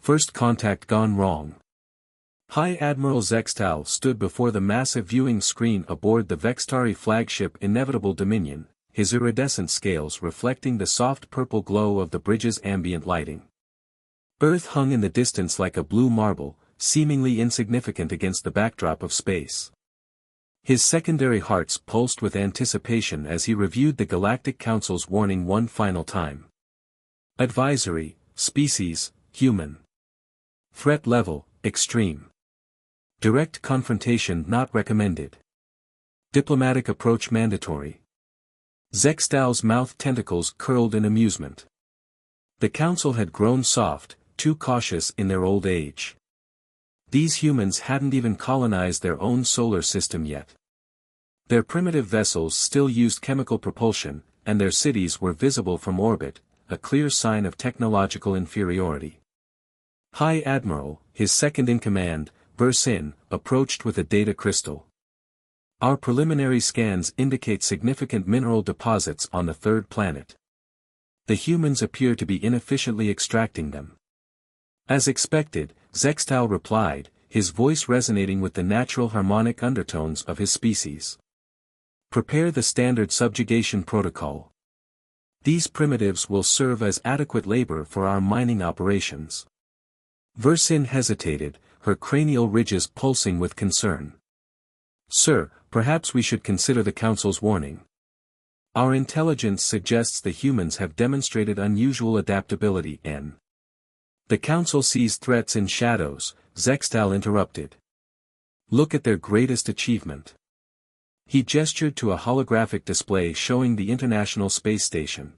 First contact gone wrong. High Admiral Zextal stood before the massive viewing screen aboard the Vextari flagship Inevitable Dominion, his iridescent scales reflecting the soft purple glow of the bridge's ambient lighting. Earth hung in the distance like a blue marble, seemingly insignificant against the backdrop of space. His secondary hearts pulsed with anticipation as he reviewed the Galactic Council's warning one final time. Advisory, species, human. Threat level, extreme. Direct confrontation not recommended. Diplomatic approach mandatory. Zextal's mouth tentacles curled in amusement. The council had grown soft, too cautious in their old age. These humans hadn't even colonized their own solar system yet. Their primitive vessels still used chemical propulsion, and their cities were visible from orbit, a clear sign of technological inferiority. High Admiral, his second-in-command, Bursin, approached with a data crystal. Our preliminary scans indicate significant mineral deposits on the third planet. The humans appear to be inefficiently extracting them. As expected, Zextal replied, his voice resonating with the natural harmonic undertones of his species. Prepare the standard subjugation protocol. These primitives will serve as adequate labor for our mining operations. Versin hesitated, her cranial ridges pulsing with concern. Sir, perhaps we should consider the Council's warning. Our intelligence suggests the humans have demonstrated unusual adaptability and... The Council sees threats in shadows, Zextal interrupted. Look at their greatest achievement. He gestured to a holographic display showing the International Space Station.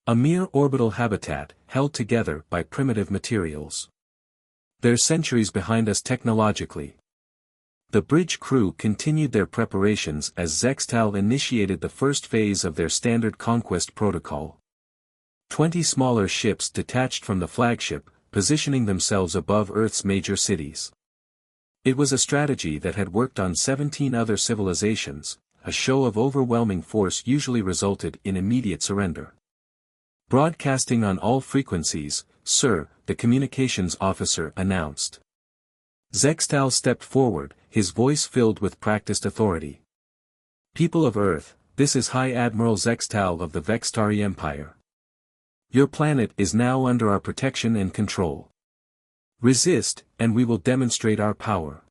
A mere orbital habitat, held together by primitive materials. They're centuries behind us technologically. The bridge crew continued their preparations as Zextal initiated the first phase of their standard conquest protocol. 20 smaller ships detached from the flagship, positioning themselves above Earth's major cities. It was a strategy that had worked on 17 other civilizations. A show of overwhelming force usually resulted in immediate surrender. Broadcasting on all frequencies, sir, the communications officer announced. Zextal stepped forward, his voice filled with practiced authority. People of Earth, this is High Admiral Zextal of the Vextari Empire. Your planet is now under our protection and control. Resist, and we will demonstrate our power.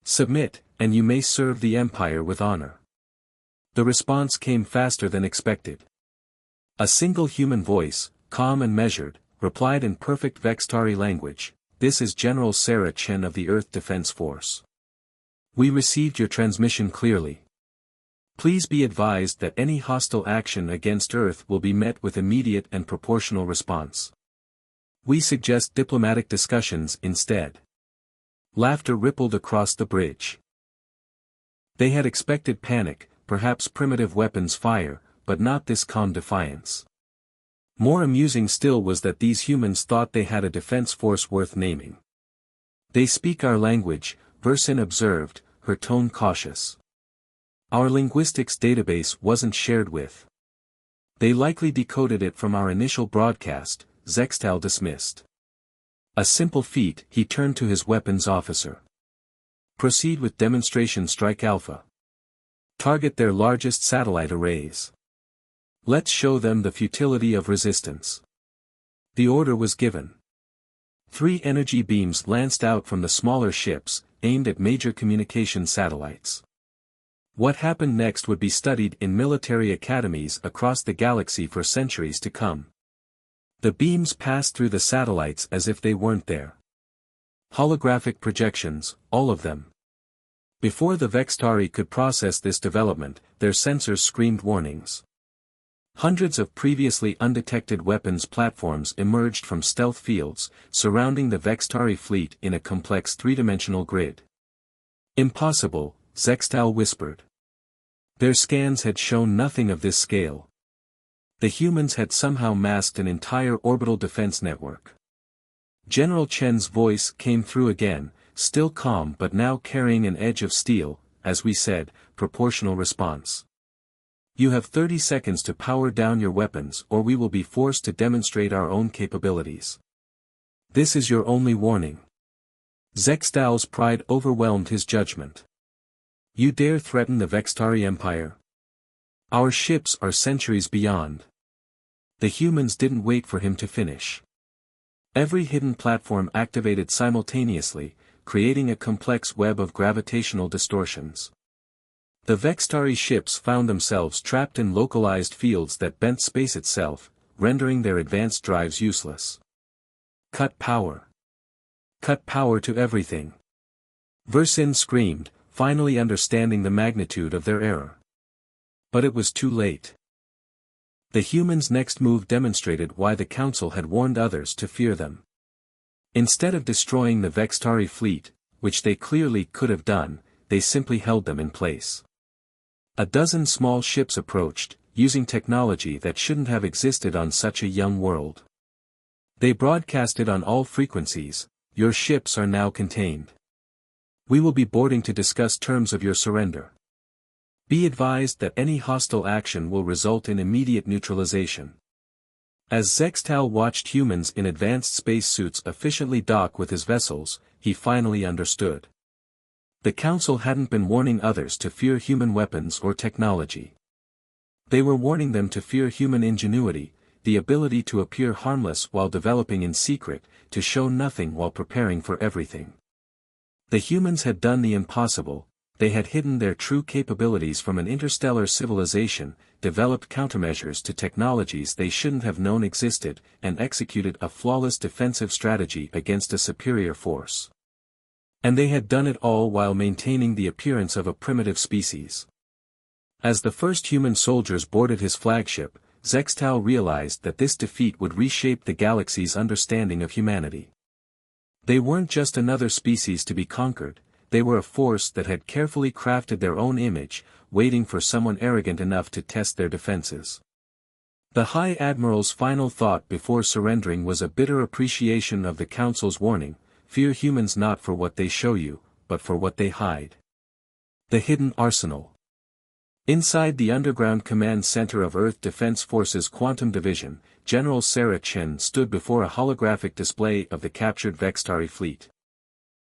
Submit, and you may serve the Empire with honor. The response came faster than expected. A single human voice, calm and measured, replied in perfect Vextari language, "This is General Sarah Chen of the Earth Defense Force. We received your transmission clearly. Please be advised that any hostile action against Earth will be met with immediate and proportional response. We suggest diplomatic discussions instead." Laughter rippled across the bridge. They had expected panic, perhaps primitive weapons fire, but not this calm defiance. More amusing still was that these humans thought they had a defense force worth naming. They speak our language, Versin observed, her tone cautious. Our linguistics database wasn't shared with. They likely decoded it from our initial broadcast, Zextal dismissed. A simple feat, he turned to his weapons officer. Proceed with demonstration strike Alpha. Target their largest satellite arrays. Let's show them the futility of resistance. The order was given. 3 energy beams lanced out from the smaller ships, aimed at major communication satellites. What happened next would be studied in military academies across the galaxy for centuries to come. The beams passed through the satellites as if they weren't there. Holographic projections, all of them. Before the Vextari could process this development, their sensors screamed warnings. Hundreds of previously undetected weapons platforms emerged from stealth fields, surrounding the Vextari fleet in a complex three-dimensional grid. Impossible, Zextal whispered. Their scans had shown nothing of this scale. The humans had somehow masked an entire orbital defense network. General Chen's voice came through again, still calm but now carrying an edge of steel, as we said, proportional response. You have 30 seconds to power down your weapons or we will be forced to demonstrate our own capabilities. This is your only warning. Zextal's pride overwhelmed his judgment. You dare threaten the Vextari Empire? Our ships are centuries beyond. The humans didn't wait for him to finish. Every hidden platform activated simultaneously, creating a complex web of gravitational distortions. The Vextari ships found themselves trapped in localized fields that bent space itself, rendering their advanced drives useless. Cut power. Cut power to everything. Versin screamed, finally understanding the magnitude of their error. But it was too late. The humans' next move demonstrated why the Council had warned others to fear them. Instead of destroying the Vextari fleet, which they clearly could have done, they simply held them in place. A dozen small ships approached, using technology that shouldn't have existed on such a young world. They broadcasted on all frequencies, "Your ships are now contained. We will be boarding to discuss terms of your surrender. Be advised that any hostile action will result in immediate neutralization." As Zextal watched humans in advanced spacesuits efficiently dock with his vessels, he finally understood. The Council hadn't been warning others to fear human weapons or technology. They were warning them to fear human ingenuity, the ability to appear harmless while developing in secret, to show nothing while preparing for everything. The humans had done the impossible. They had hidden their true capabilities from an interstellar civilization, developed countermeasures to technologies they shouldn't have known existed, and executed a flawless defensive strategy against a superior force. And they had done it all while maintaining the appearance of a primitive species. As the first human soldiers boarded his flagship, Zextal realized that this defeat would reshape the galaxy's understanding of humanity. They weren't just another species to be conquered, they were a force that had carefully crafted their own image, waiting for someone arrogant enough to test their defenses. The High Admiral's final thought before surrendering was a bitter appreciation of the Council's warning: fear humans not for what they show you, but for what they hide. The hidden arsenal. Inside the underground command center of Earth Defense Forces Quantum Division, General Sarah Chen stood before a holographic display of the captured Vextari fleet.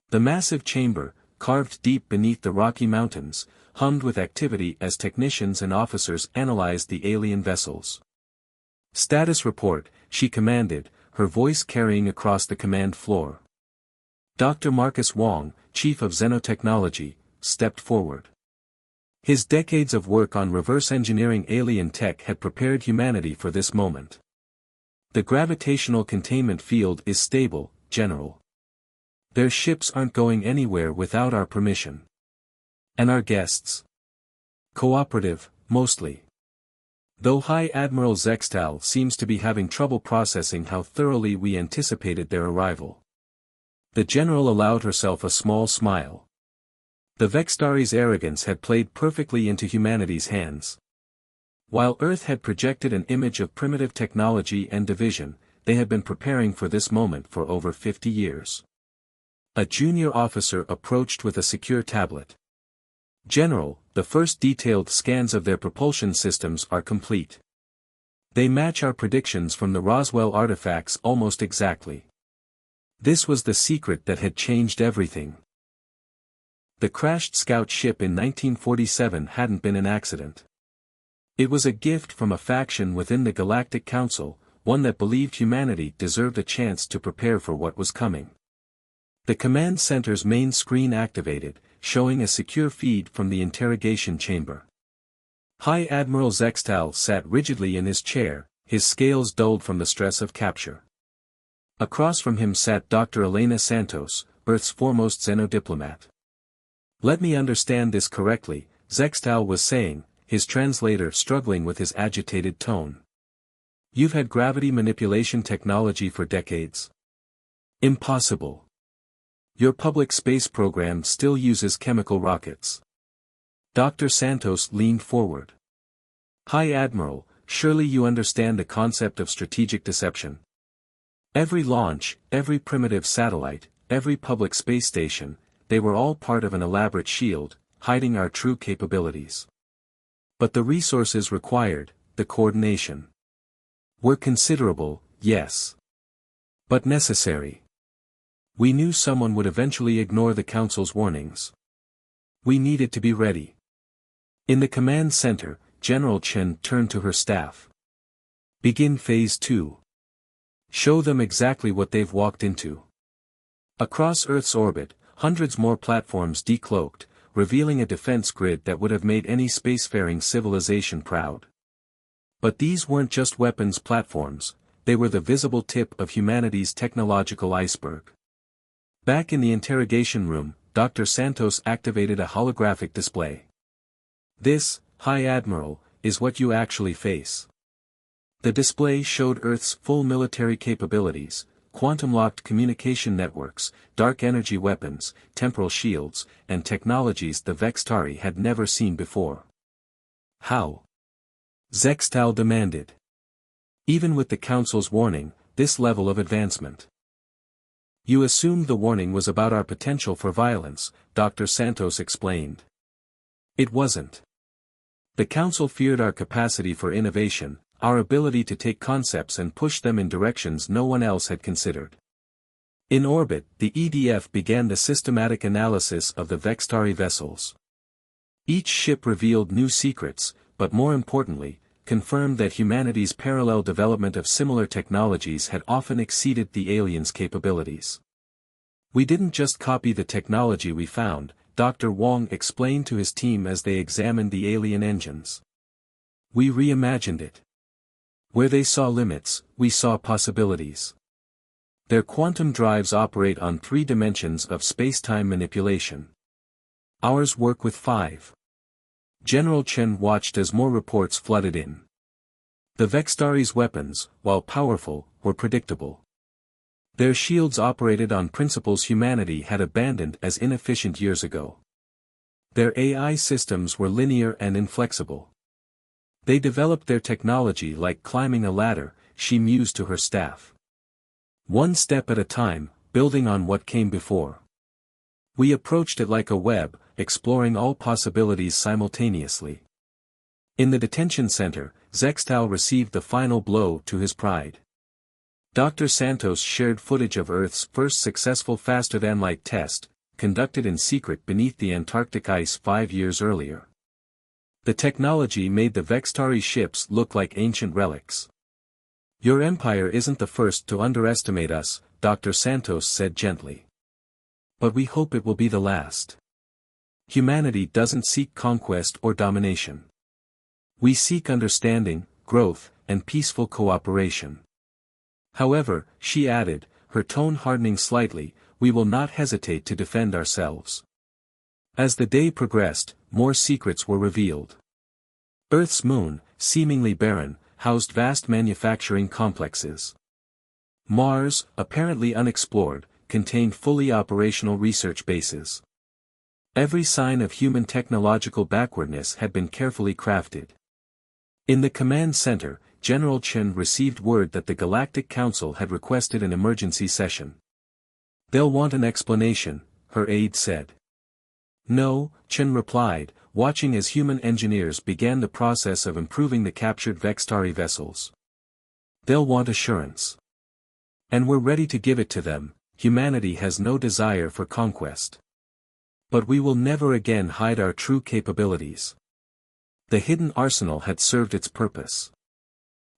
The massive chamber, carved deep beneath the Rocky Mountains, hummed with activity as technicians and officers analyzed the alien vessels. "Status report," she commanded, her voice carrying across the command floor. Dr. Marcus Wong, Chief of Xenotechnology, stepped forward. His decades of work on reverse engineering alien tech had prepared humanity for this moment. "The gravitational containment field is stable, General. Their ships aren't going anywhere without our permission. And our guests? Cooperative, mostly. Though High Admiral Zextal seems to be having trouble processing how thoroughly we anticipated their arrival." The general allowed herself a small smile. The Vextari's arrogance had played perfectly into humanity's hands. While Earth had projected an image of primitive technology and division, they had been preparing for this moment for over 50 years. A junior officer approached with a secure tablet. "General, the first detailed scans of their propulsion systems are complete. They match our predictions from the Roswell artifacts almost exactly. This was the secret that had changed everything." The crashed scout ship in 1947 hadn't been an accident. It was a gift from a faction within the Galactic Council, one that believed humanity deserved a chance to prepare for what was coming. The command center's main screen activated, showing a secure feed from the interrogation chamber. High Admiral Zextal sat rigidly in his chair, his scales dulled from the stress of capture. Across from him sat Dr. Elena Santos, Earth's foremost xenodiplomat. "Let me understand this correctly," Zextal was saying, his translator struggling with his agitated tone. "You've had gravity manipulation technology for decades." "Impossible. Your public space program still uses chemical rockets." Dr. Santos leaned forward. "High Admiral, surely you understand the concept of strategic deception. Every launch, every primitive satellite, every public space station, they were all part of an elaborate shield, hiding our true capabilities. But the resources required, the coordination, were considerable, yes. But necessary. We knew someone would eventually ignore the Council's warnings. We needed to be ready. In the command center, General Chen turned to her staff. Begin Phase 2. Show them exactly what they've walked into. Across Earth's orbit, hundreds more platforms decloaked, revealing a defense grid that would have made any spacefaring civilization proud. But these weren't just weapons platforms, they were the visible tip of humanity's technological iceberg. Back in the interrogation room, Dr. Santos activated a holographic display. This, High Admiral, is what you actually face. The display showed Earth's full military capabilities, quantum-locked communication networks, dark energy weapons, temporal shields, and technologies the Vextari had never seen before. How? Zextal demanded. Even with the Council's warning, this level of advancement. You assumed the warning was about our potential for violence, Dr. Santos explained. It wasn't. The Council feared our capacity for innovation, our ability to take concepts and push them in directions no one else had considered. In orbit, the EDF began the systematic analysis of the Vextari vessels. Each ship revealed new secrets, but more importantly, confirmed that humanity's parallel development of similar technologies had often exceeded the aliens' capabilities. We didn't just copy the technology we found, Dr. Wong explained to his team as they examined the alien engines. We reimagined it. Where they saw limits, we saw possibilities. Their quantum drives operate on 3 dimensions of space-time manipulation. Ours work with 5. General Chen watched as more reports flooded in. The Vextari's weapons, while powerful, were predictable. Their shields operated on principles humanity had abandoned as inefficient years ago. Their AI systems were linear and inflexible. They developed their technology like climbing a ladder, she mused to her staff. One step at a time, building on what came before. We approached it like a web, exploring all possibilities simultaneously. In the detention center, Zextal received the final blow to his pride. Dr. Santos shared footage of Earth's first successful faster-than-light test, conducted in secret beneath the Antarctic ice 5 years earlier. The technology made the Vextari ships look like ancient relics. Your empire isn't the first to underestimate us, Dr. Santos said gently. But we hope it will be the last. Humanity doesn't seek conquest or domination. We seek understanding, growth, and peaceful cooperation. However, she added, her tone hardening slightly, we will not hesitate to defend ourselves. As the day progressed, more secrets were revealed. Earth's moon, seemingly barren, housed vast manufacturing complexes. Mars, apparently unexplored, contained fully operational research bases. Every sign of human technological backwardness had been carefully crafted. In the command center, General Chen received word that the Galactic Council had requested an emergency session. They'll want an explanation, her aide said. No, Chen replied, watching as human engineers began the process of improving the captured Vextari vessels. They'll want assurance. And we're ready to give it to them. Humanity has no desire for conquest. But we will never again hide our true capabilities. The hidden arsenal had served its purpose.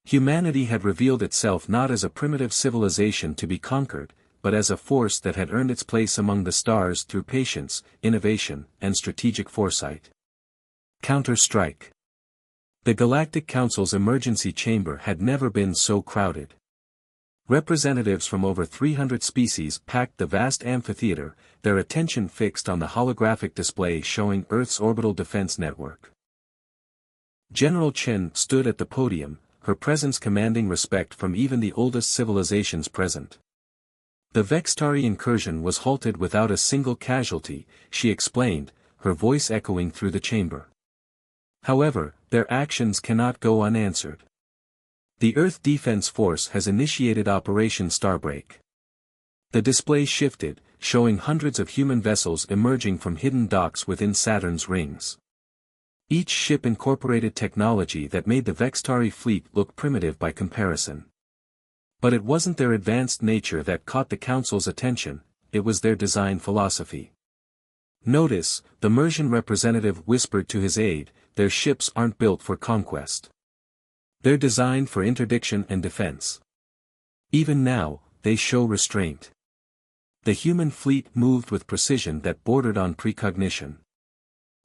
Humanity had revealed itself not as a primitive civilization to be conquered, but as a force that had earned its place among the stars through patience, innovation, and strategic foresight. Counter-strike. The Galactic Council's emergency chamber had never been so crowded. Representatives from over 300 species packed the vast amphitheater, their attention fixed on the holographic display showing Earth's orbital defense network. General Chen stood at the podium, her presence commanding respect from even the oldest civilizations present. The Vextari incursion was halted without a single casualty, she explained, her voice echoing through the chamber. However, their actions cannot go unanswered. The Earth Defense Force has initiated Operation Starbreak. The display shifted, showing hundreds of human vessels emerging from hidden docks within Saturn's rings. Each ship incorporated technology that made the Vextari fleet look primitive by comparison. But it wasn't their advanced nature that caught the Council's attention, it was their design philosophy. "Notice," the Mersian representative whispered to his aide, "their ships aren't built for conquest. They're designed for interdiction and defense. Even now, they show restraint." The human fleet moved with precision that bordered on precognition.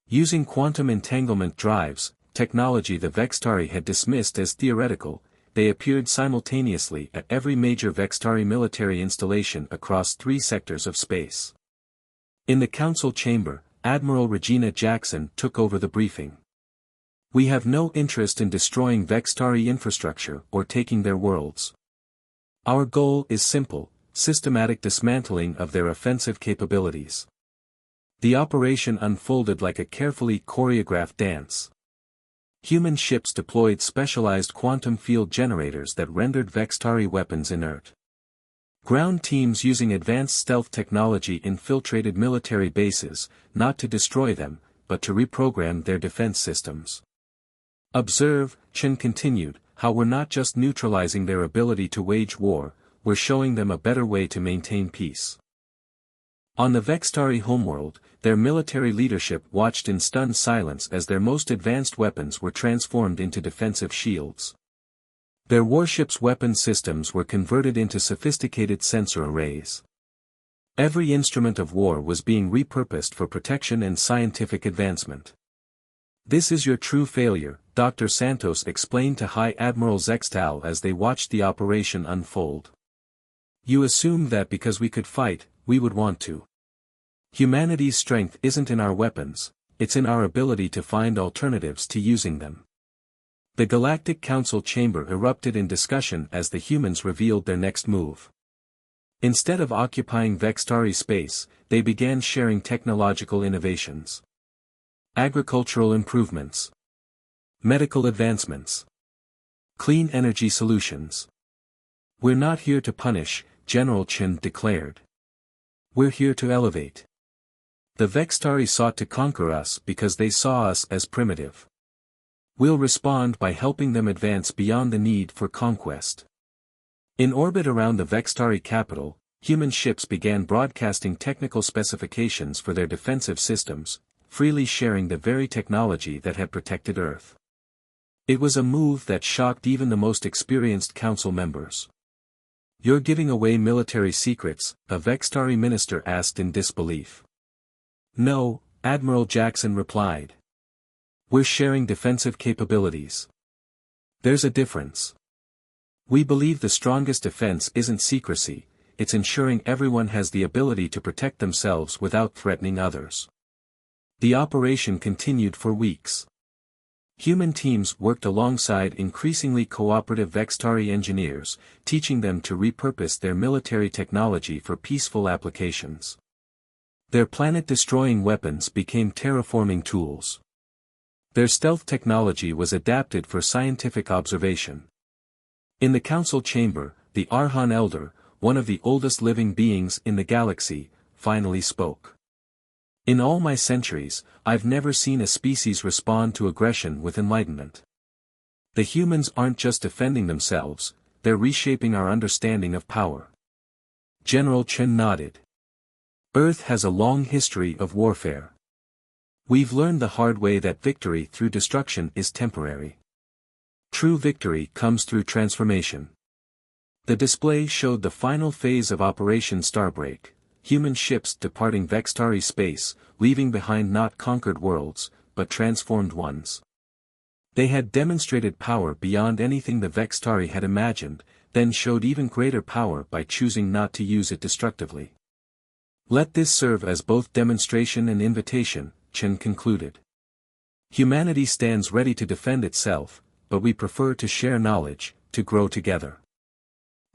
Using quantum entanglement drives, technology the Vextari had dismissed as theoretical, they appeared simultaneously at every major Vextari military installation across 3 sectors of space. In the council chamber, Admiral Regina Jackson took over the briefing. "We have no interest in destroying Vextari infrastructure or taking their worlds. Our goal is simple: systematic dismantling of their offensive capabilities." The operation unfolded like a carefully choreographed dance. Human ships deployed specialized quantum field generators that rendered Vextari weapons inert. Ground teams using advanced stealth technology infiltrated military bases, not to destroy them, but to reprogram their defense systems. "Observe," Chen continued, "how we're not just neutralizing their ability to wage war, we're showing them a better way to maintain peace." On the Vextari homeworld, their military leadership watched in stunned silence as their most advanced weapons were transformed into defensive shields. Their warships' weapon systems were converted into sophisticated sensor arrays. Every instrument of war was being repurposed for protection and scientific advancement. "This is your true failure," Dr. Santos explained to High Admiral Zextal as they watched the operation unfold. "You assumed that because we could fight, we would want to. Humanity's strength isn't in our weapons, it's in our ability to find alternatives to using them." The Galactic Council chamber erupted in discussion as the humans revealed their next move. Instead of occupying Vextari space, they began sharing technological innovations. Agricultural improvements. Medical advancements. Clean energy solutions. "We're not here to punish," General Chen declared. "We're here to elevate." The Vextari sought to conquer us because they saw us as primitive. We'll respond by helping them advance beyond the need for conquest. In orbit around the Vextari capital, human ships began broadcasting technical specifications for their defensive systems, freely sharing the very technology that had protected Earth. It was a move that shocked even the most experienced council members. "You're giving away military secrets," a Vextari minister asked in disbelief. "No," Admiral Jackson replied. "We're sharing defensive capabilities. There's a difference. We believe the strongest defense isn't secrecy, it's ensuring everyone has the ability to protect themselves without threatening others." The operation continued for weeks. Human teams worked alongside increasingly cooperative Vextari engineers, teaching them to repurpose their military technology for peaceful applications. Their planet-destroying weapons became terraforming tools. Their stealth technology was adapted for scientific observation. In the council chamber, the Arhan Elder, one of the oldest living beings in the galaxy, finally spoke. "In all my centuries, I've never seen a species respond to aggression with enlightenment. The humans aren't just defending themselves, they're reshaping our understanding of power." General Chen nodded. "Earth has a long history of warfare. We've learned the hard way that victory through destruction is temporary. True victory comes through transformation." The display showed the final phase of Operation Starbreak, human ships departing Vextari space, leaving behind not conquered worlds, but transformed ones. They had demonstrated power beyond anything the Vextari had imagined, then showed even greater power by choosing not to use it destructively. "Let this serve as both demonstration and invitation," Chen concluded. "Humanity stands ready to defend itself, but we prefer to share knowledge, to grow together.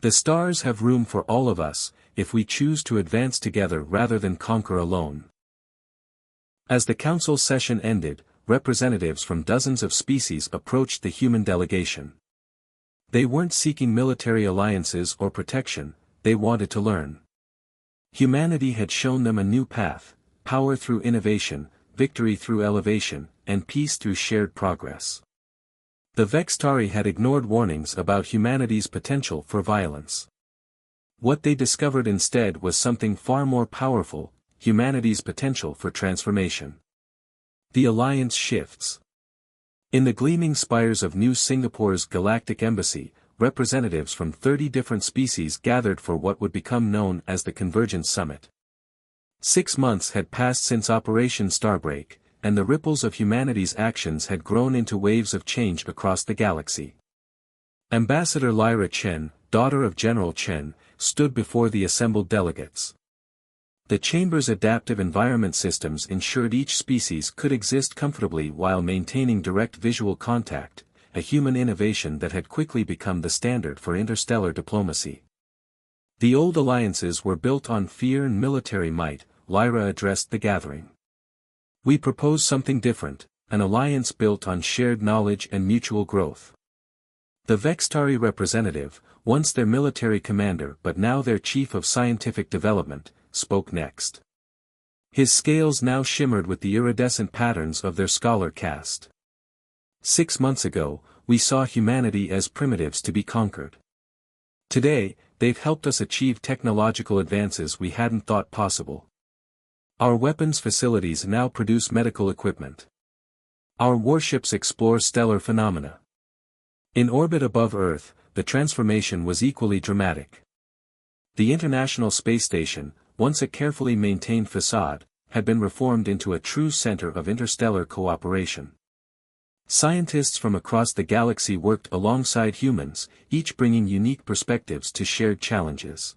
The stars have room for all of us, if we choose to advance together rather than conquer alone." As the council session ended, representatives from dozens of species approached the human delegation. They weren't seeking military alliances or protection, they wanted to learn. Humanity had shown them a new path: power through innovation, victory through elevation, and peace through shared progress. The Vextari had ignored warnings about humanity's potential for violence. What they discovered instead was something far more powerful: humanity's potential for transformation. The alliance shifts. In the gleaming spires of New Singapore's Galactic Embassy, representatives from 30 different species gathered for what would become known as the Convergence Summit. 6 months had passed since Operation Starbreak, and the ripples of humanity's actions had grown into waves of change across the galaxy. Ambassador Lyra Chen, daughter of General Chen, stood before the assembled delegates. The chamber's adaptive environment systems ensured each species could exist comfortably while maintaining direct visual contact, a human innovation that had quickly become the standard for interstellar diplomacy. The old alliances were built on fear and military might, Lyra addressed the gathering. We propose something different, an alliance built on shared knowledge and mutual growth. The Vextari representative, once their military commander but now their chief of scientific development, spoke next. His scales now shimmered with the iridescent patterns of their scholar caste. 6 months ago, we saw humanity as primitives to be conquered. Today, they've helped us achieve technological advances we hadn't thought possible. Our weapons facilities now produce medical equipment. Our warships explore stellar phenomena. In orbit above Earth, the transformation was equally dramatic. The International Space Station, once a carefully maintained facade, had been reformed into a true center of interstellar cooperation. Scientists from across the galaxy worked alongside humans, each bringing unique perspectives to shared challenges.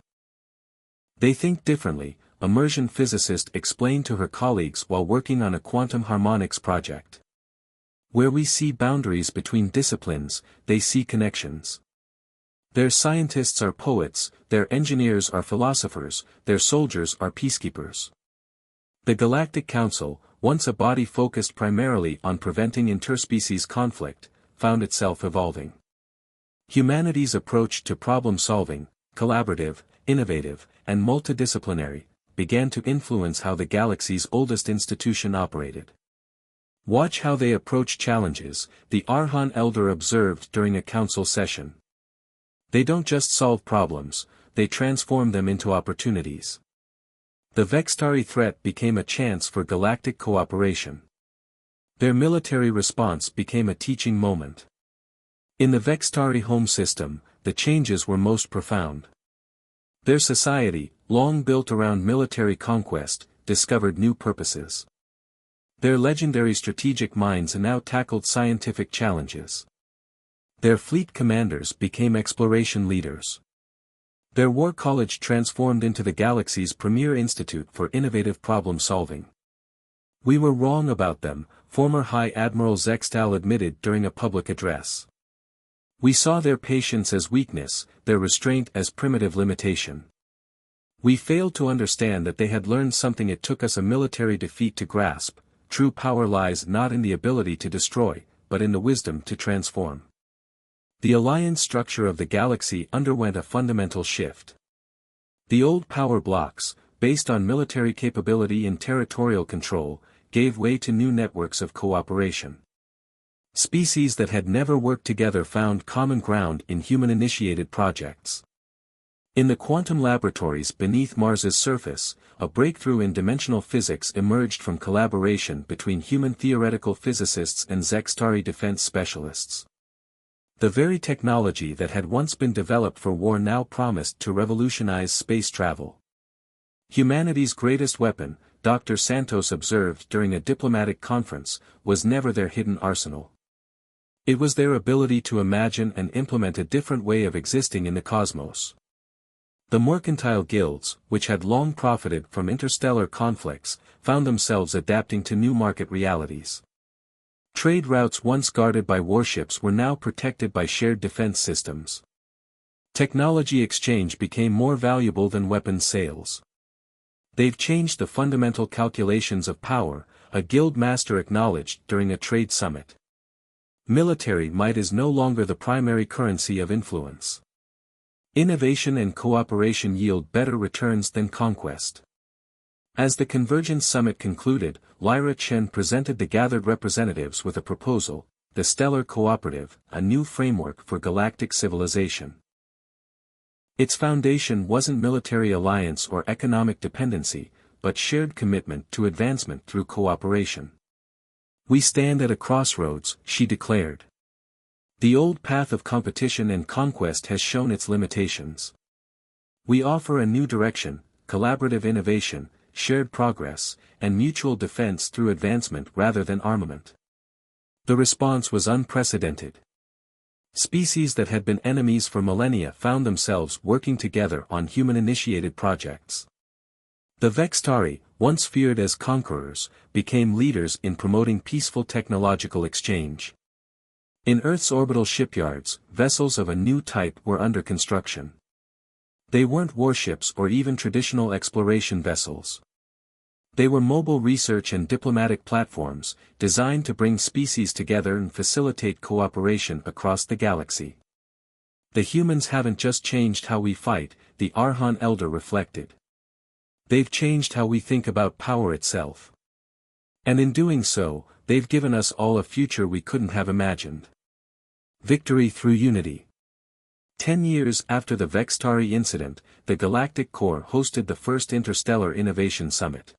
They think differently, immersion physicist explained to her colleagues while working on a quantum harmonics project. Where we see boundaries between disciplines, they see connections. Their scientists are poets, their engineers are philosophers, their soldiers are peacekeepers. The Galactic Council, once a body focused primarily on preventing interspecies conflict, found itself evolving. Humanity's approach to problem-solving, collaborative, innovative, and multidisciplinary, began to influence how the galaxy's oldest institution operated. Watch how they approach challenges, the Arhan Elder observed during a council session. They don't just solve problems, they transform them into opportunities. The Vextari threat became a chance for galactic cooperation. Their military response became a teaching moment. In the Vextari home system, the changes were most profound. Their society, long built around military conquest, discovered new purposes. Their legendary strategic minds now tackled scientific challenges. Their fleet commanders became exploration leaders. Their war college transformed into the galaxy's premier institute for innovative problem-solving. We were wrong about them, former High Admiral Zextal admitted during a public address. We saw their patience as weakness, their restraint as primitive limitation. We failed to understand that they had learned something it took us a military defeat to grasp: true power lies not in the ability to destroy, but in the wisdom to transform. The alliance structure of the galaxy underwent a fundamental shift. The old power blocks, based on military capability and territorial control, gave way to new networks of cooperation. Species that had never worked together found common ground in human-initiated projects. In the quantum laboratories beneath Mars's surface, a breakthrough in dimensional physics emerged from collaboration between human theoretical physicists and Zextari defense specialists. The very technology that had once been developed for war now promised to revolutionize space travel. Humanity's greatest weapon, Dr. Santos observed during a diplomatic conference, was never their hidden arsenal. It was their ability to imagine and implement a different way of existing in the cosmos. The mercantile guilds, which had long profited from interstellar conflicts, found themselves adapting to new market realities. Trade routes once guarded by warships were now protected by shared defense systems. Technology exchange became more valuable than weapons sales. They've changed the fundamental calculations of power, a guild master acknowledged during a trade summit. Military might is no longer the primary currency of influence. Innovation and cooperation yield better returns than conquest. As the Convergence Summit concluded, Lyra Chen presented the gathered representatives with a proposal: the Stellar Cooperative, a new framework for galactic civilization. Its foundation wasn't military alliance or economic dependency, but shared commitment to advancement through cooperation. "We stand at a crossroads," she declared. "The old path of competition and conquest has shown its limitations. We offer a new direction, collaborative innovation, shared progress, and mutual defense through advancement rather than armament." The response was unprecedented. Species that had been enemies for millennia found themselves working together on human-initiated projects. The Vextari, once feared as conquerors, became leaders in promoting peaceful technological exchange. In Earth's orbital shipyards, vessels of a new type were under construction. They weren't warships or even traditional exploration vessels. They were mobile research and diplomatic platforms, designed to bring species together and facilitate cooperation across the galaxy. "The humans haven't just changed how we fight," the Arhan Elder reflected. "They've changed how we think about power itself. And in doing so, they've given us all a future we couldn't have imagined." Victory through unity. 10 years after the Vextari incident, the Galactic Corps hosted the first Interstellar Innovation Summit.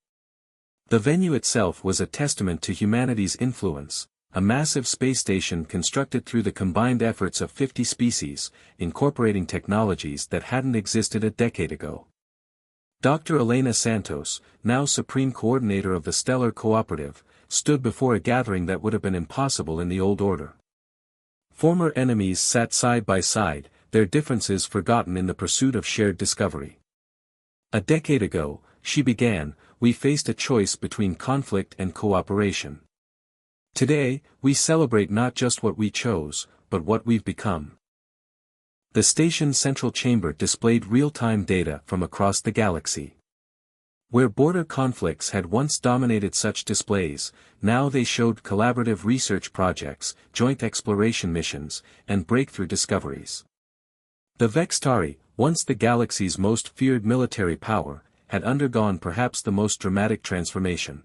The venue itself was a testament to humanity's influence, a massive space station constructed through the combined efforts of 50 species, incorporating technologies that hadn't existed a decade ago. Dr. Elena Santos, now Supreme Coordinator of the Stellar Cooperative, stood before a gathering that would have been impossible in the old order. Former enemies sat side by side, their differences forgotten in the pursuit of shared discovery. "A decade ago," she began, "we faced a choice between conflict and cooperation. Today, we celebrate not just what we chose, but what we've become." The station's central chamber displayed real-time data from across the galaxy. Where border conflicts had once dominated such displays, now they showed collaborative research projects, joint exploration missions, and breakthrough discoveries. The Vextari, once the galaxy's most feared military power, had undergone perhaps the most dramatic transformation.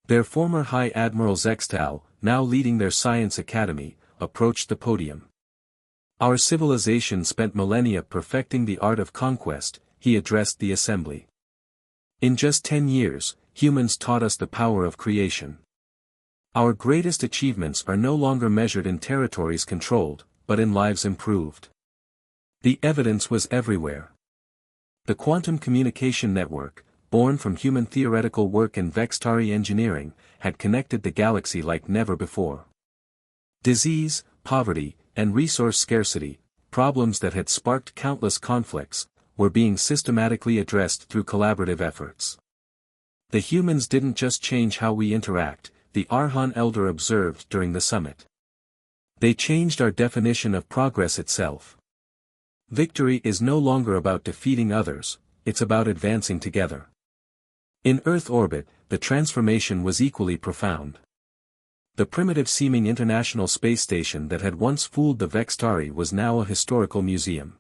Their former High Admiral Zextal, now leading their science academy, approached the podium. "Our civilization spent millennia perfecting the art of conquest," he addressed the assembly. "In just 10 years, humans taught us the power of creation. Our greatest achievements are no longer measured in territories controlled, but in lives improved." The evidence was everywhere. The quantum communication network, born from human theoretical work and Vextari engineering, had connected the galaxy like never before. Disease, poverty, and resource scarcity, problems that had sparked countless conflicts, were being systematically addressed through collaborative efforts. "The humans didn't just change how we interact," the Arhan Elder observed during the summit. "They changed our definition of progress itself. Victory is no longer about defeating others, it's about advancing together." In Earth orbit, the transformation was equally profound. The primitive-seeming International Space Station that had once fooled the Vextari was now a historical museum.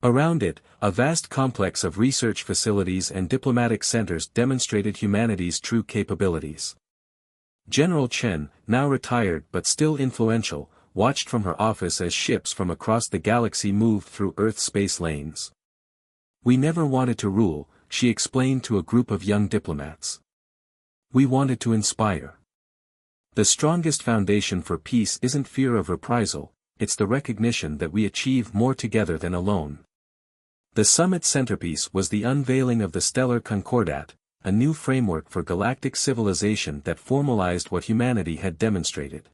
Around it, a vast complex of research facilities and diplomatic centers demonstrated humanity's true capabilities. General Chen, now retired but still influential, watched from her office as ships from across the galaxy moved through Earth's space lanes. "We never wanted to rule," she explained to a group of young diplomats. "We wanted to inspire. The strongest foundation for peace isn't fear of reprisal, it's the recognition that we achieve more together than alone." The summit's centerpiece was the unveiling of the Stellar Concordat, a new framework for galactic civilization that formalized what humanity had demonstrated.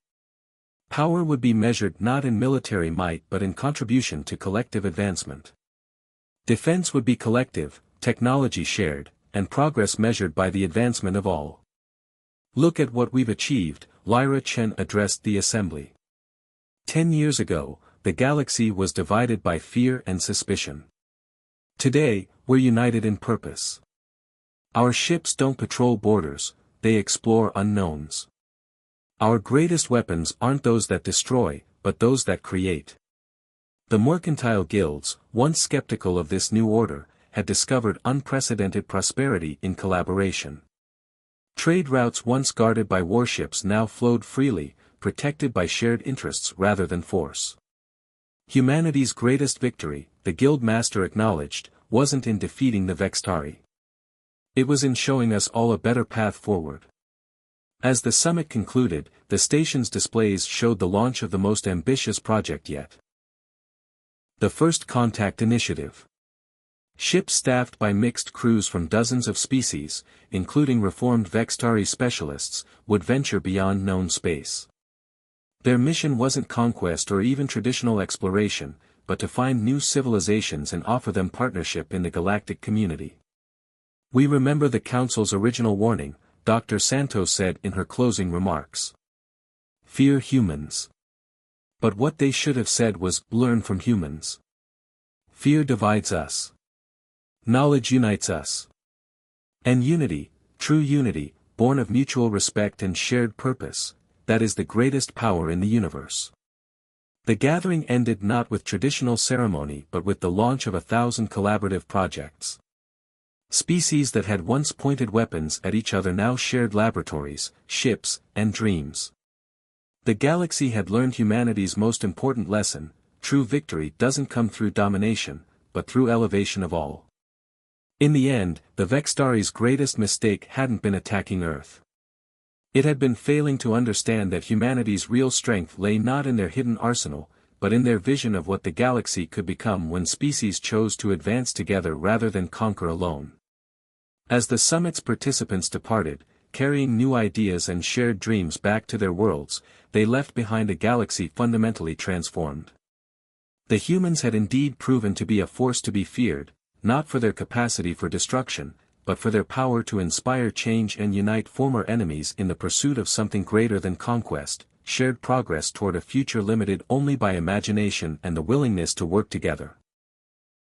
Power would be measured not in military might but in contribution to collective advancement. Defense would be collective, technology shared, and progress measured by the advancement of all. "Look at what we've achieved," Lyra Chen addressed the assembly. 10 years ago, the galaxy was divided by fear and suspicion. Today, we're united in purpose. Our ships don't patrol borders, they explore unknowns. Our greatest weapons aren't those that destroy, but those that create. The mercantile guilds, once skeptical of this new order, had discovered unprecedented prosperity in collaboration. Trade routes once guarded by warships now flowed freely, protected by shared interests rather than force. Humanity's greatest victory, the guild master acknowledged, wasn't in defeating the Vextari. It was in showing us all a better path forward. As the summit concluded, the station's displays showed the launch of the most ambitious project yet. The First Contact Initiative. Ships staffed by mixed crews from dozens of species, including reformed Vextari specialists, would venture beyond known space. Their mission wasn't conquest or even traditional exploration, but to find new civilizations and offer them partnership in the galactic community. "We remember the Council's original warning," Dr. Santos said in her closing remarks. "Fear humans." But what they should have said was, "Learn from humans." Fear divides us. Knowledge unites us. And unity, true unity, born of mutual respect and shared purpose, that is the greatest power in the universe. The gathering ended not with traditional ceremony but with the launch of 1,000 collaborative projects. Species that had once pointed weapons at each other now shared laboratories, ships, and dreams. The galaxy had learned humanity's most important lesson: true victory doesn't come through domination, but through elevation of all. In the end, the Vextari's greatest mistake hadn't been attacking Earth. It had been failing to understand that humanity's real strength lay not in their hidden arsenal, but in their vision of what the galaxy could become when species chose to advance together rather than conquer alone. As the summit's participants departed, carrying new ideas and shared dreams back to their worlds, they left behind a galaxy fundamentally transformed. The humans had indeed proven to be a force to be feared, not for their capacity for destruction, but for their power to inspire change and unite former enemies in the pursuit of something greater than conquest, shared progress toward a future limited only by imagination and the willingness to work together.